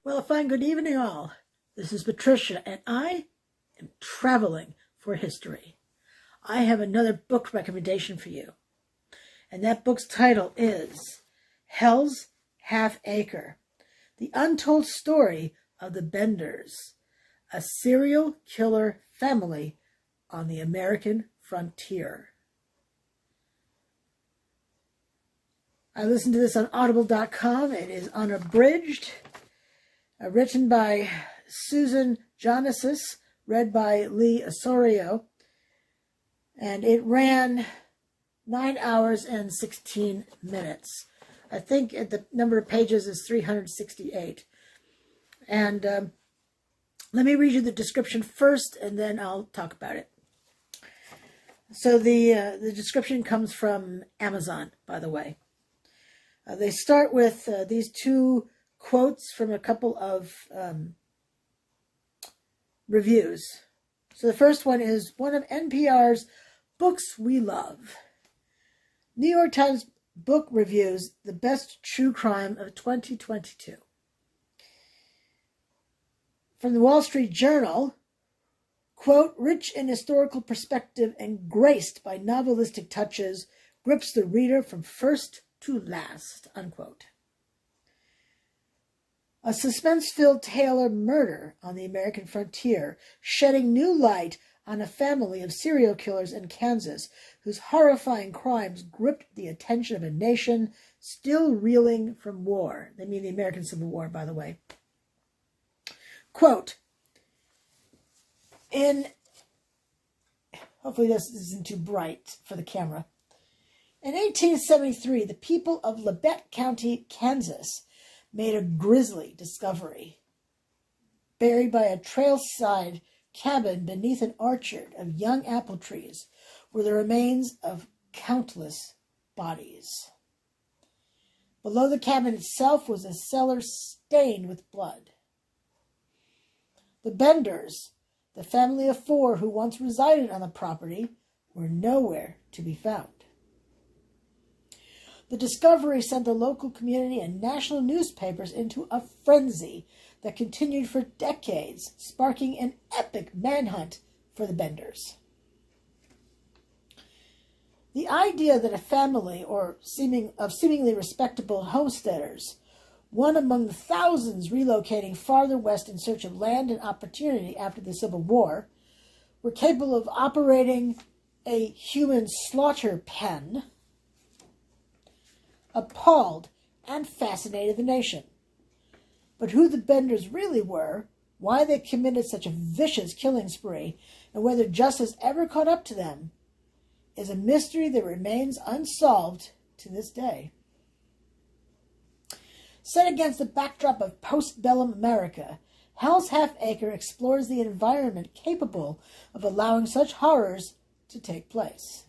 Well, a fine good evening, all. This is Patricia, and I am traveling for history. I have another book recommendation for you, and that book's title is Hell's Half Acre, The Untold Story of the Benders, a serial killer family on the American frontier. I listened to this on audible.com. It is unabridged, written by Susan Jonasis, read by Lee Osorio, and it ran 9 hours and 16 minutes. I think the number of pages is 368. And let me read you the description first, and then I'll talk about it. So the description comes from Amazon, by the way. They start with these two quotes from a couple of reviews. So the first one is one of NPR's Books We Love. New York Times book reviews the best true crime of 2022. From the Wall Street Journal, quote, rich in historical perspective and graced by novelistic touches, grips the reader from first to last, unquote. A suspense-filled tale of murder on the American frontier, shedding new light on a family of serial killers in Kansas whose horrifying crimes gripped the attention of a nation still reeling from war. They mean the American Civil War, by the way. Quote, hopefully this isn't too bright for the camera. In 1873, the people of Labette County, Kansas, made a grisly discovery. Buried by a trailside cabin beneath an orchard of young apple trees were the remains of countless bodies. Below the cabin itself was a cellar stained with blood. The Benders, the family of 4 who once resided on the property, were nowhere to be found. The discovery sent the local community and national newspapers into a frenzy that continued for decades, sparking an epic manhunt for the Benders. The idea that a family of seemingly respectable homesteaders, one among the thousands relocating farther west in search of land and opportunity after the Civil War, were capable of operating a human slaughter pen, appalled and fascinated the nation. But who the Benders really were, why they committed such a vicious killing spree, and whether justice ever caught up to them, is a mystery that remains unsolved to this day. Set against the backdrop of postbellum America, Hell's Half Acre explores the environment capable of allowing such horrors to take place.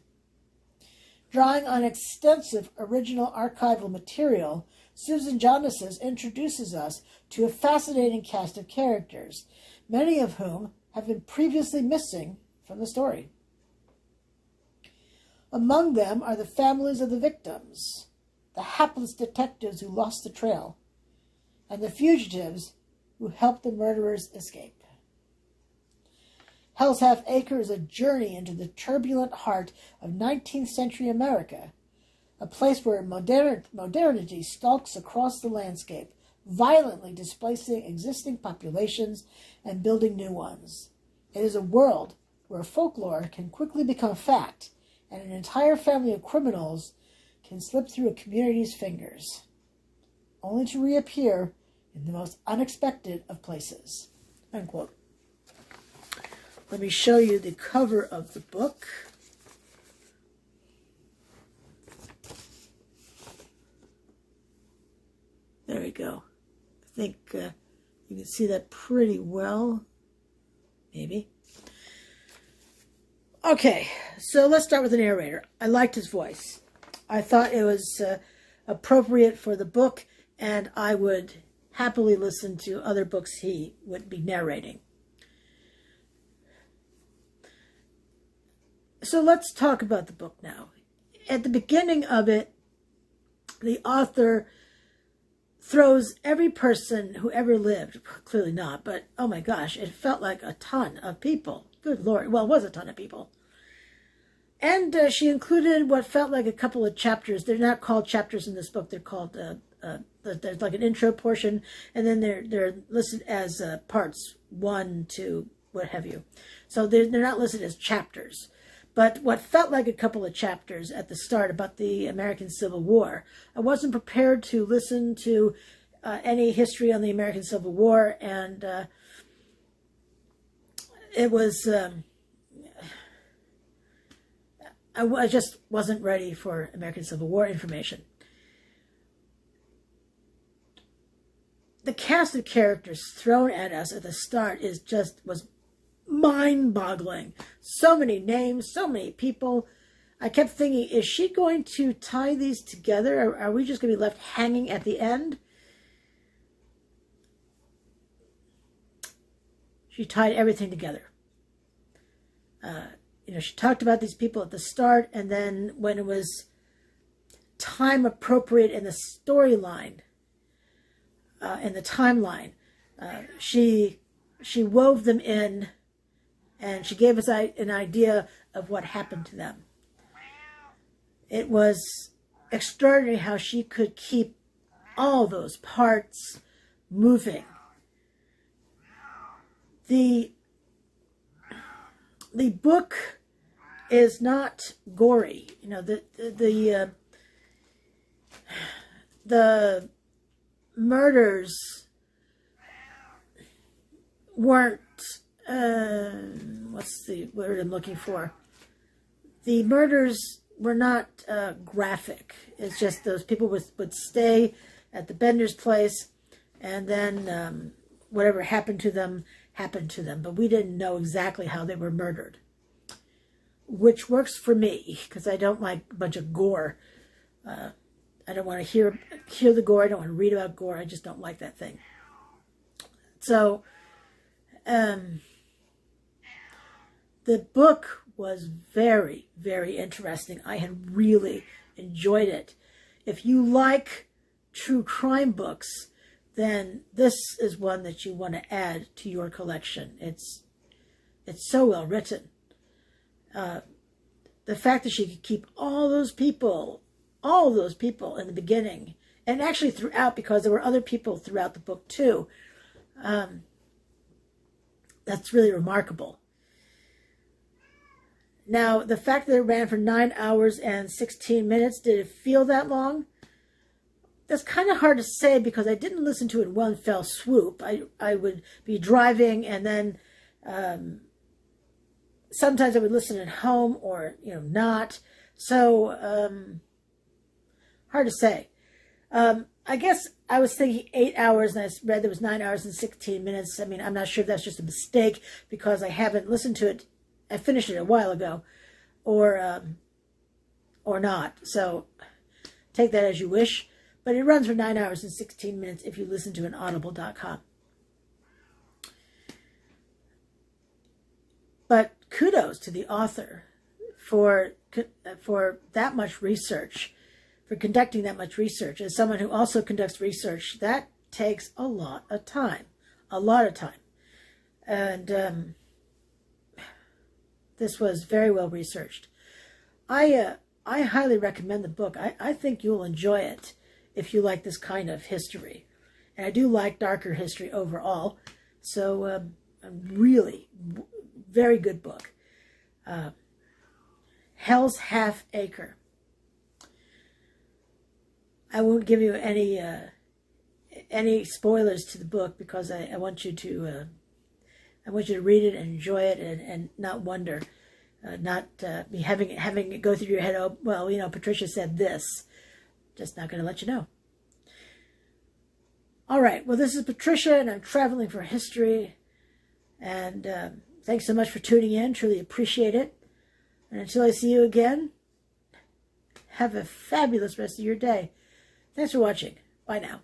Drawing on extensive original archival material, Susan Jonasis introduces us to a fascinating cast of characters, many of whom have been previously missing from the story. Among them are the families of the victims, the hapless detectives who lost the trail, and the fugitives who helped the murderers escape. Hell's Half Acre is a journey into the turbulent heart of 19th century America, a place where modernity stalks across the landscape, violently displacing existing populations and building new ones. It is a world where folklore can quickly become fact, and an entire family of criminals can slip through a community's fingers, only to reappear in the most unexpected of places. Unquote. Let me show you the cover of the book. There we go. I think you can see that pretty well. Maybe. Okay, so let's start with the narrator. I liked his voice. I thought it was appropriate for the book, and I would happily listen to other books he would be narrating. So let's talk about the book now. At the beginning of it, the author throws every person who ever lived, clearly not, but oh my gosh, it felt like a ton of people. Good Lord. Well, it was a ton of people. And she included what felt like a couple of chapters. They're not called chapters in this book. They're called, there's like an intro portion, and then they're listed as parts 1 to what have you. So they're not listed as chapters. But what felt like a couple of chapters at the start about the American Civil War, I wasn't prepared to listen to any history on the American Civil War, and it was... I just wasn't ready for American Civil War information. The cast of characters thrown at us at the start was mind-boggling. So many names, so many people. I kept thinking, is she going to tie these together? Or are we just going to be left hanging at the end? She tied everything together. She talked about these people at the start, and then when it was time appropriate in the storyline, in the timeline, she wove them in, and she gave us an idea of what happened to them. It was extraordinary how she could keep all those parts moving. The book is not gory. The murders weren't, what's the word I'm looking for? The murders were not graphic. It's just those people would stay at the Bender's place, and then whatever happened to them, but we didn't know exactly how they were murdered, which works for me because I don't like a bunch of gore. I don't want to hear the gore. I don't want to read about gore. I just don't like that thing. So the book was very, very interesting. I had really enjoyed it. If you like true crime books, then this is one that you want to add to your collection. It's so well written. The fact that she could keep all those people in the beginning, and actually throughout, because there were other people throughout the book too. That's really remarkable. Now, the fact that it ran for 9 hours and 16 minutes, did it feel that long? That's kind of hard to say because I didn't listen to it in one fell swoop. I would be driving, and then sometimes I would listen at home or, not. So, hard to say. I guess I was thinking 8 hours, and I read there was 9 hours and 16 minutes. I mean, I'm not sure if that's just a mistake because I haven't listened to it. I finished it a while ago, or not. So, take that as you wish. But it runs for 9 hours and 16 minutes if you listen to an audible.com. But kudos to the author for that much research, for conducting that much research. As someone who also conducts research, that takes a lot of time. And this was very well researched. I highly recommend the book. I think you'll enjoy it if you like this kind of history. And I do like darker history overall. So a really very good book. Hell's Half Acre. I won't give you any spoilers to the book because I want you to read it and enjoy it and not wonder, not be having it go through your head. Oh, well, Patricia said this. Just not going to let you know. All right. Well, this is Patricia, and I'm traveling for history. And thanks so much for tuning in. Truly appreciate it. And until I see you again, have a fabulous rest of your day. Thanks for watching. Bye now.